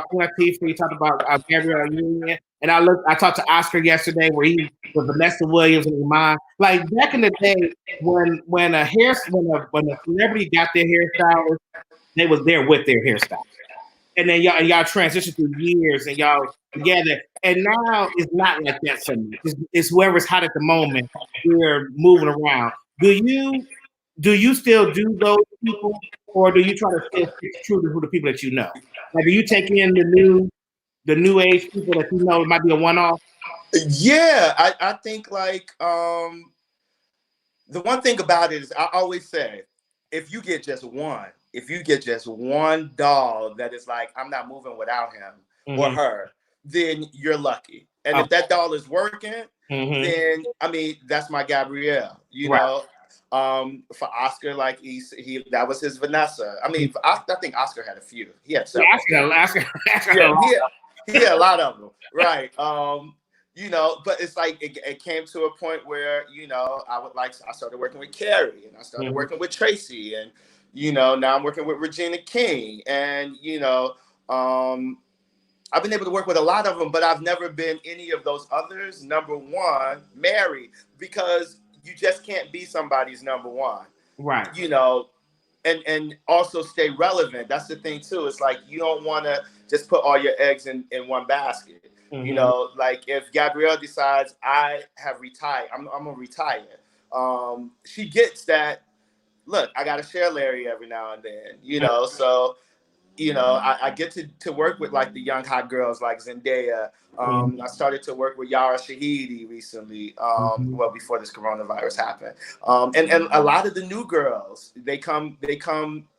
Queen Latifah, you talked about Gabrielle Union, and I talked to Oscar yesterday where he with Vanessa Williams and Iman. Like back in the day when a celebrity got their hairstylist, they was there with their hairstylist. And then y'all transition through years and y'all together. And now it's not like that so much. It's whoever's hot at the moment. We're moving around. Do you still do those people, or do you try to still stick true to who the people that you know? Like, do you take in the new age people that you know it might be a one off? Yeah, I think like the one thing about it is I always say if you get just one doll that is like I'm not moving without him or Mm-hmm. her, then you're lucky. And if Okay. that doll is working, Mm-hmm. then I mean that's my Gabrielle, Right. For Oscar, like he that was his Vanessa. I mean, I think Oscar had a few. He had several. Yeah, Oscar Yeah, he had a lot of them. Right. But it's like it came to a point where, I started working with Carrie and I started Mhm. working with Tracy and, now I'm working with Regina King and, I've been able to work with a lot of them, but I've never been any of those others. Number one, married, because you just can't be somebody's number one, Right. And also stay relevant. That's the thing too. It's like you don't want to just put all your eggs in one basket. Mm-hmm. Like if Gabrielle decides I have retired, I'm gonna retire. She gets that. Look, I gotta share Larry every now and then. So I get to work with like the young hot girls like Zendaya. I started to work with Yara Shahidi recently. Mm-hmm. Well, before this coronavirus happened, and a lot of the new girls they come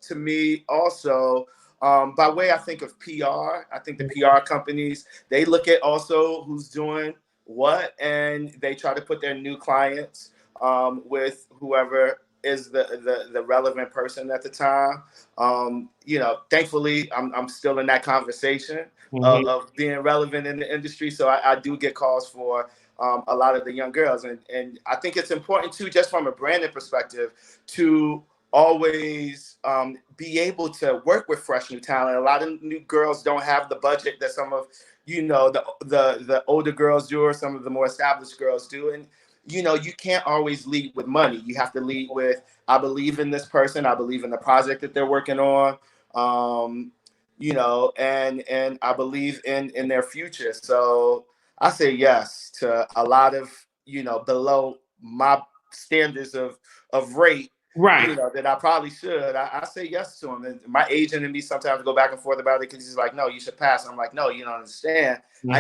to me also by way I think of PR. I think the PR companies they look at also who's doing what, and they try to put their new clients with whoever is the relevant person at the time. Thankfully, I'm still in that conversation of being relevant in the industry. So I do get calls for a lot of the young girls, and I think it's important too, just from a branding perspective, to always be able to work with fresh new talent. A lot of new girls don't have the budget that some of the older girls do, or some of the more established girls do, and you can't always lead with money. You have to lead with, I believe in this person, I believe in the project that they're working on, and I believe in their future. So I say yes to a lot of below my standards of rate, Right. that I probably should. I say yes to him. And my agent and me sometimes go back and forth about it, because he's like, no, you should pass. I'm like, no, you don't understand. I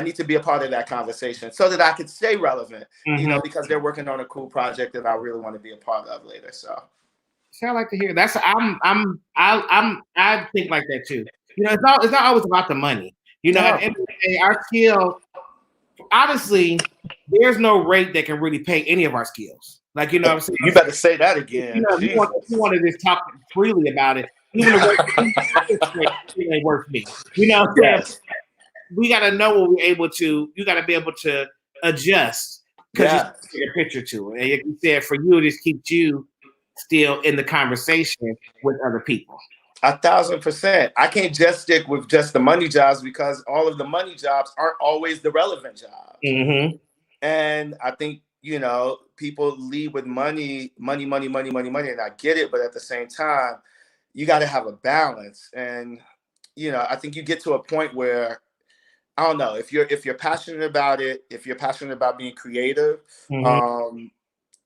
need to be a part of that conversation so that I could stay relevant, because they're working on a cool project that I really want to be a part of later. So I like to hear. I think like that too. It's not always about the money. At the end of the day, our skill, obviously, there's no rate that can really pay any of our skills. Like, what I'm saying? You better say that again. If you want to just talk freely about it, even the rate ain't worth me. Yes. We got to know what we're able to. You got to be able to adjust, because you take a picture to it. And like you said, for you, it just keeps you still in the conversation with other people. 1,000%. I can't just stick with just the money jobs, because all of the money jobs aren't always the relevant jobs. And I think, people lead with money, and I get it. But at the same time, you got to have a balance. And, I think you get to a point where, I don't know, if you're passionate about it, if you're passionate about being creative,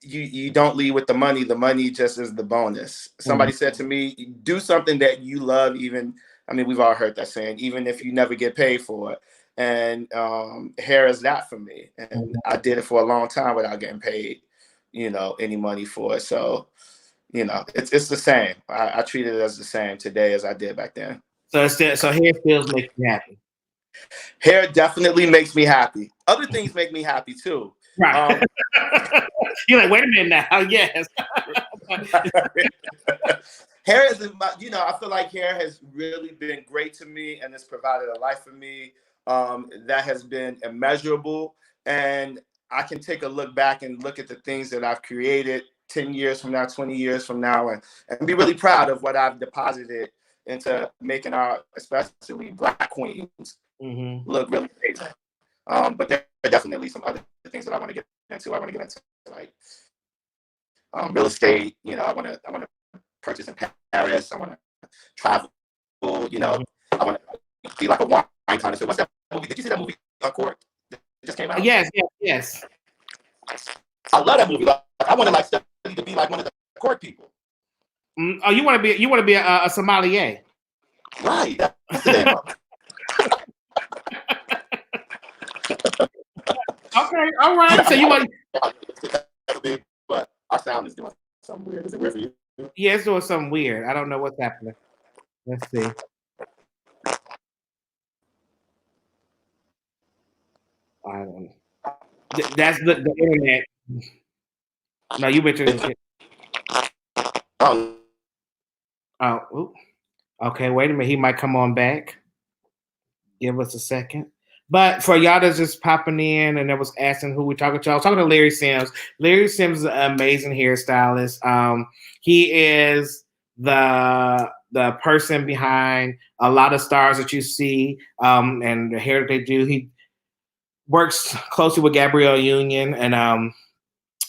you don't lead with the money. The money just is the bonus. Somebody said to me, do something that you love, we've all heard that saying, even if you never get paid for it. And hair is that for me. And I did it for a long time without getting paid, any money for it. So, it's the same. I treat it as the same today as I did back then. So hair still makes me happy. Hair definitely makes me happy. Other things make me happy too. Right. You're like, wait a minute now. Yes. Hair is, I feel like hair has really been great to me, and it's provided a life for me that has been immeasurable. And I can take a look back and look at the things that I've created 10 years from now, 20 years from now, and be really proud of what I've deposited into making our, especially Black queens, look really amazing. But there are definitely some other things that I want to get into. I want to get into like real estate. I want to purchase in Paris. I want to travel. I want to be like a wine connoisseur. What's that movie? Did you see that movie, Court? That just came out. Yes. I love that movie. I want to study to be like one of the court people. Oh, you want to be a sommelier? Right. That's the name. Okay, all right. So you want? But our sound is doing something weird. Is it weird for you? Yeah, it's doing something weird. I don't know what's happening. Let's see. I don't know. That's the internet. No, you better. Oh, okay. Wait a minute. He might come on back. Give us a second. But for y'all that's just popping in and that was asking who we talking to, I was talking to Larry Sims. Larry Sims is an amazing hairstylist. He is the person behind a lot of stars that you see and the hair that they do. He works closely with Gabrielle Union. And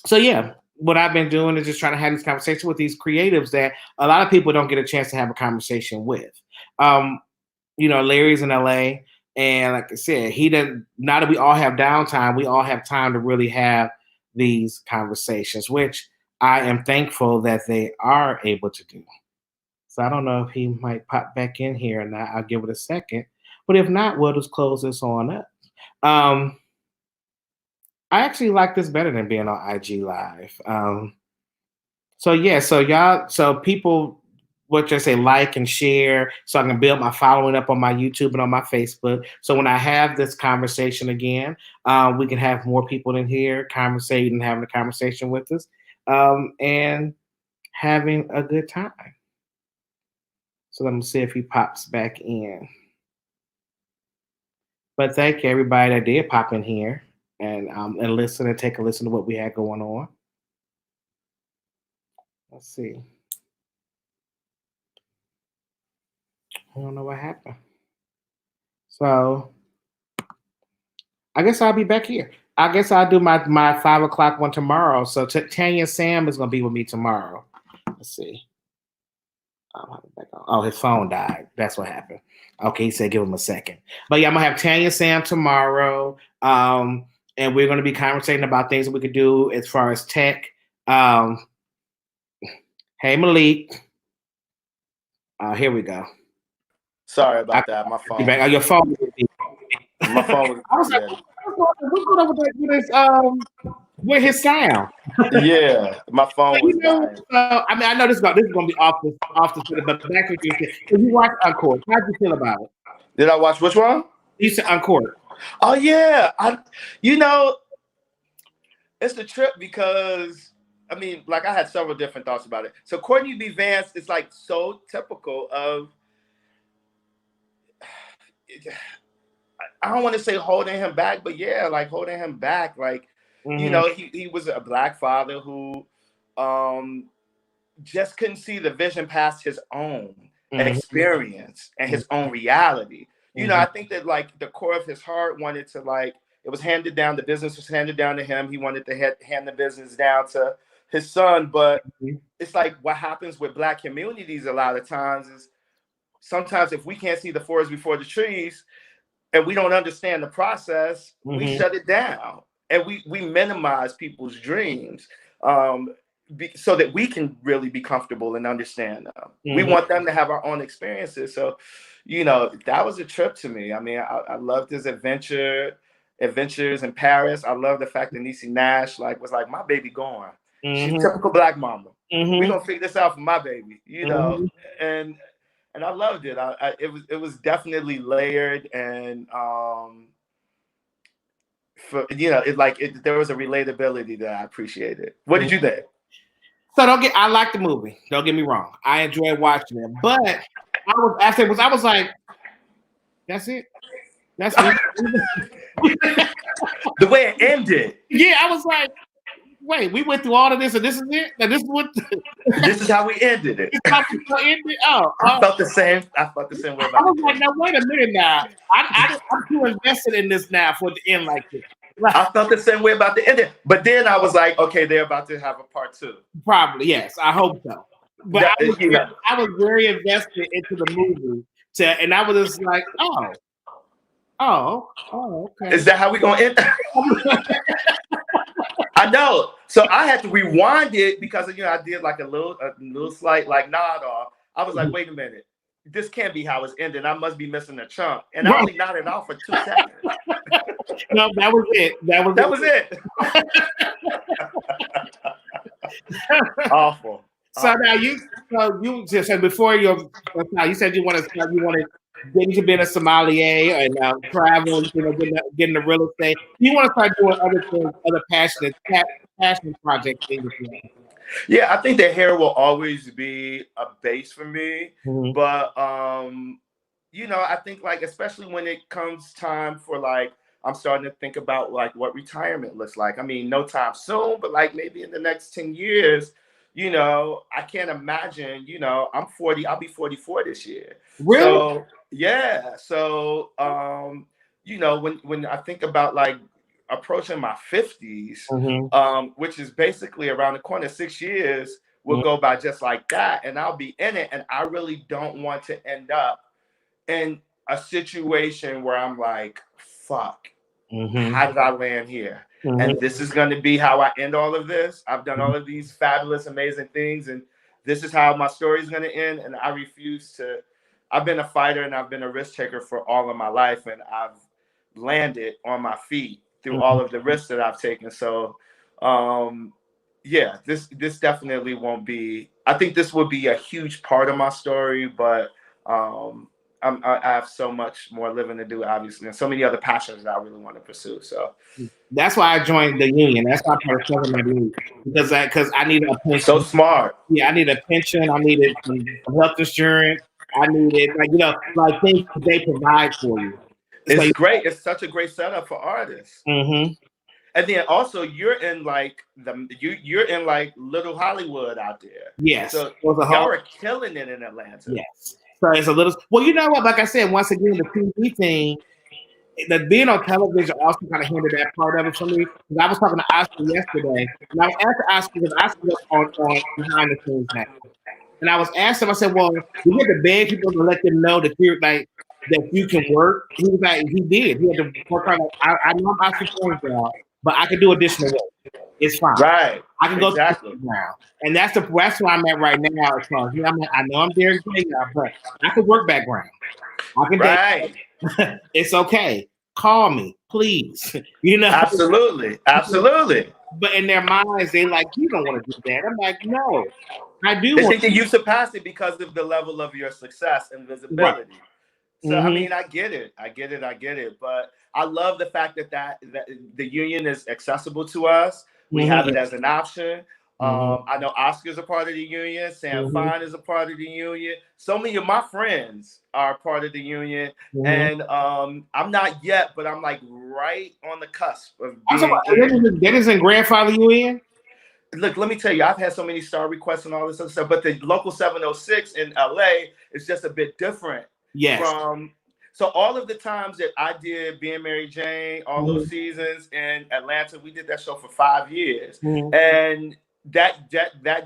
so, yeah, what I've been doing is just trying to have these conversations with these creatives that a lot of people don't get a chance to have a conversation with. Larry's in LA. And like I said, he doesn't. Now that we all have downtime, we all have time to really have these conversations, which I am thankful that they are able to do. So I don't know if he might pop back in here, and I'll give it a second. But if not, we'll just close this on up. I actually like this better than being on IG Live. So people. What you say, like and share, so I can build my following up on my YouTube and on my Facebook. So when I have this conversation again, we can have more people in here conversating and having a conversation with us. and having a good time. So let me see if he pops back in. But thank you everybody that did pop in here and listen and take a listen to what we had going on. Let's see. I don't know what happened. So I guess I'll be back here. I guess I'll do my 5 o'clock one tomorrow. So Tanya Sam is gonna be with me tomorrow. Let's see. Oh, his phone died. That's what happened. Okay, he said give him a second. But yeah, I'm gonna have Tanya Sam tomorrow. And we're gonna be conversating about things that we could do as far as tech. Hey Malik. Here we go. Sorry about that. My phone. Oh, your phone. My phone. I was like, what's going on with his sound? Yeah, my phone was dying. I mean, I know this is gonna be off the but back to you. Did you watch Uncourt? How'd you feel about it? Did I watch which one? You said Uncourt. Oh yeah, it's the trip because I mean, like I had several different thoughts about it. So Courtney B. Vance is like so typical of. I don't want to say holding him back, but yeah, like holding him back. Like, he was a Black father who just couldn't see the vision past his own experience and his own reality. I think that like the core of his heart wanted to like, it was handed down, the business was handed down to him. He wanted to hand the business down to his son. But it's like what happens with Black communities a lot of times is sometimes if we can't see the forest before the trees, and we don't understand the process, we shut it down and we minimize people's dreams so that we can really be comfortable and understand them. We want them to have our own experiences. So, that was a trip to me. I mean, I loved his adventures in Paris. I love the fact that Niecy Nash was like, my baby gone. She's typical Black mama. We're gonna figure this out for my baby, and I loved it. It was definitely layered, and there was a relatability that I appreciated. What did you think? So I like the movie. Don't get me wrong. I enjoyed watching it, but I was like, that's it. That's it. The way it ended. Yeah, I was like, wait, we went through all of this, and this is it. And this is what. This is how we ended it. This is how we ended. I felt the same. I felt the same way about it. I was like, now wait a minute. Now I'm too invested in this now for it to end like this. I felt the same way about the ending, but then I was like, okay, they're about to have a part 2. Probably, yes. I hope so. But I was very invested into the movie, and I was just like, oh, okay. Is that how we gonna end? I know. So I had to rewind it because I did like a little slight like nod off. I was like, wait a minute, this can't be how it's ending. I must be missing a chunk, and I only nodded off for 2 seconds. No, that was it. That was it. Awful. So now you said before you said you want to get into being a sommelier and travel, getting the real estate. You want to start doing other things, other passion projects. Yeah, I think that hair will always be a base for me, but I think like especially when it comes time for like I'm starting to think about like what retirement looks like. I mean, no time soon, but like maybe in the next 10 years. I can't imagine, I'm 40, I'll be 44 this year. Really? So, yeah. So, when I think about like approaching my 50s, which is basically around the corner, 6 years will go by just like that. And I'll be in it. And I really don't want to end up in a situation where I'm like, fuck, how did I land here? And this is going to be how I end all of this. I've done all of these fabulous, amazing things. And this is how my story is going to end. And I refuse to. I've been a fighter and I've been a risk taker for all of my life. And I've landed on my feet through all of the risks that I've taken. So, this definitely won't be. I think this will be a huge part of my story. But I I have so much more living to do, obviously, and so many other passions that I really want to pursue. So that's why I joined the union. That's why I started serving my union because I needed a so pension. smart. Yeah, I needed a pension. I needed some health insurance. I needed like things they provide for you. It's great. It's such a great setup for artists. Mm-hmm. And then also you're in like you're in like Little Hollywood out there. Yes. So y'all are killing it in Atlanta. Yes. So it's a little. Well, you know what? Like I said, once again, the TV thing, the being on television also kind of hindered that part of it for me. Because I was talking to Oscar yesterday, and I was asking Oscar because Oscar was on behind the scenes now. And I was asking him, I said, well, you get to beg people to let them know that you're like that you can work. He was like, he did. He had to work hard. I know I'm Oscar job, but I can do additional work. It's fine. Right. I can go exactly. now. And that's where I'm at right now. As far as, I know I'm Derek J now, but I can work background. I can right. It's okay. Call me, please. Absolutely. Absolutely. But in their minds, they like, you don't want to do that. I'm like, no, I do. They think that you surpassed it because of the level of your success and visibility. Right. So I mean, I get it. But I love the fact that the union is accessible to us. We have it as an option. I know Oscar's a part of the union. Sam Fine is a part of the union. So many of my friends are part of the union, and I'm not yet, but I'm like right on the cusp of being. That isn't grandfather you in? Look, let me tell you, I've had so many star requests and all this other stuff, but the local 706 in LA is just a bit different. Yes. So all of the times that I did Being Mary Jane, all those seasons in Atlanta, we did that show for 5 years. And that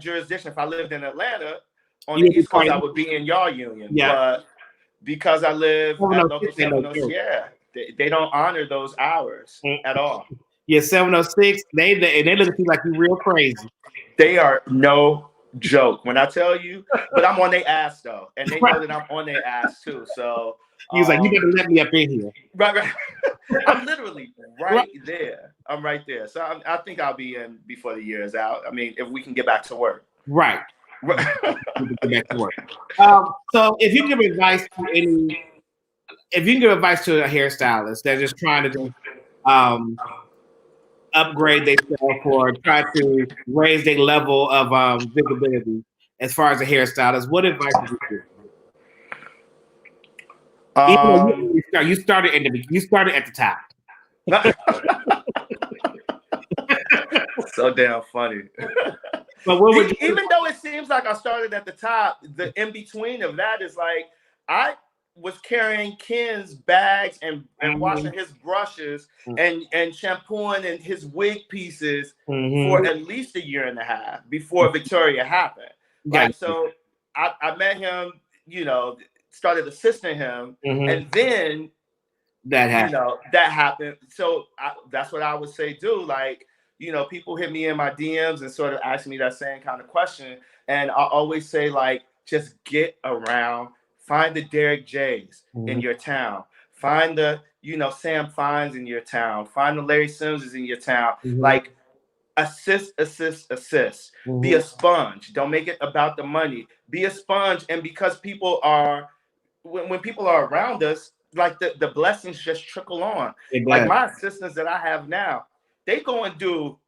jurisdiction, if I lived in Atlanta on the East Coast, I would be in y'all union. Yeah. But because I live at local 706, they don't honor those hours at all. Yeah, 706, they look at you like you're real crazy. They are no joke when I tell you, but I'm on their ass though, and they know that I'm on their ass too. So he's like, you better let me up in here. Right. I'm literally right there. I'm right there. So I think I'll be in before the year is out. I mean, if we can get back to work. Right. Get back to work. So if you give advice to a hairstylist that's just trying to upgrade themselves or try to raise their level of visibility as far as a hairstylist, what advice would you give? You started at the top. So damn funny. But what would even though it seems like I started at the top, the in between of that is like I was carrying Ken's bags and washing his brushes and shampooing and his wig pieces for at least a year and a half before Victoria happened. Like, so I met him, started assisting him, and then that happened. So that's what I would say, do. Like, people hit me in my DMs and sort of ask me that same kind of question. And I always say, like, just get around. Find the Derek J's in your town. Find the, Sam Fines in your town. Find the Larry Simmonses in your town. Like, assist. Be a sponge. Don't make it about the money. Be a sponge. And because people are, when people are around us, like the blessings just trickle on. Like my assistants that I have now, they go and do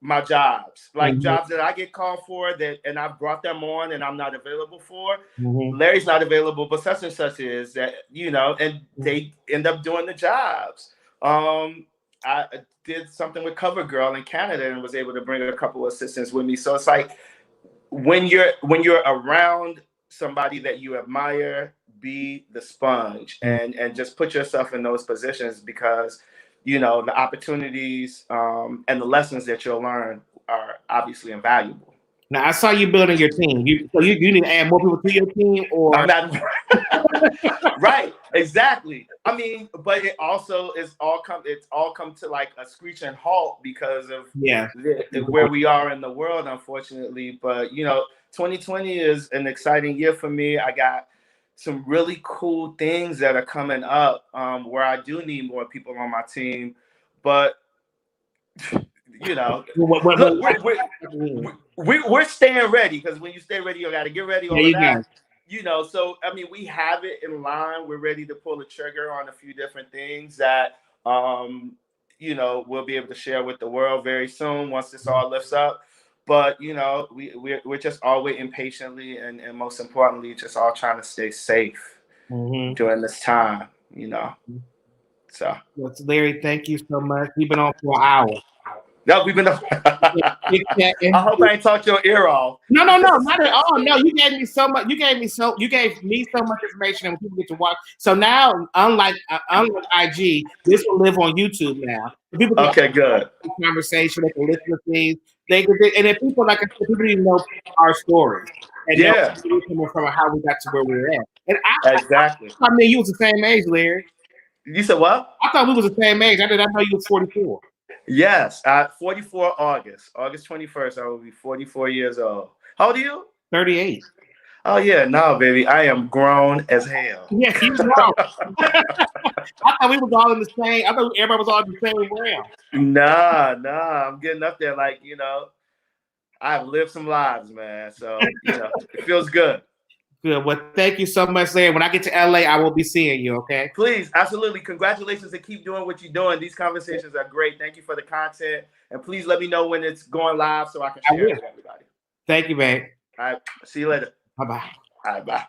my jobs, like jobs that I get called for and I've brought them on and I'm not available for. Larry's not available, but such and such is that, and they end up doing the jobs. I did something with CoverGirl in Canada and was able to bring a couple of assistants with me. So it's like when you're around somebody that you admire, be the sponge and just put yourself in those positions because the opportunities and the lessons that you'll learn are obviously invaluable. Now, I saw you building your team. You need to add more people to your team, or I'm not right? Exactly. I mean, but it also it's all come to like a screeching halt because of where we are in the world, unfortunately. But 2020 is an exciting year for me. I got some really cool things that are coming up where I do need more people on my team, but look, we're staying ready because when you stay ready, you got to get ready. All that, you know, so I mean, we have it in line. We're ready to pull the trigger on a few different things that, you know, we'll be able to share with the world very soon once this all lifts up. But you know, we're just all waiting patiently, and most importantly, just all trying to stay safe during this time. You know, so. Well, Larry, thank you so much. We've been on for an hour. No, we've been. I hope I ain't talked your ear off. No, not at all. No, you gave me so much. You gave me so much information, and people get to watch. So now, unlike IG, this will live on YouTube now. People can Okay, good. Conversation. They can listen to things. They can, and if people like I said, people need to know our stories and know where we're coming from and how we got to where we're at. And Exactly. I mean, you was the same age, Larry. You said what? I thought we was the same age. I know you was 44. Yes, 44 August 21st. I will be 44 years old. How old are you? 38. Oh yeah, no, baby, I am grown as hell. Yes, you grown. I thought we was all in the same. I thought everybody was all in the same realm. Nah, I'm getting up there. Like, you know, I've lived some lives, man. So you know, it feels good. Good. Well, thank you so much, Larry. When I get to LA, I will be seeing you, okay? Please, absolutely. Congratulations and keep doing what you're doing. These conversations are great. Thank you for the content. And please let me know when it's going live so I can share it with everybody. Thank you, man. All right. See you later. Bye-bye. All right, bye.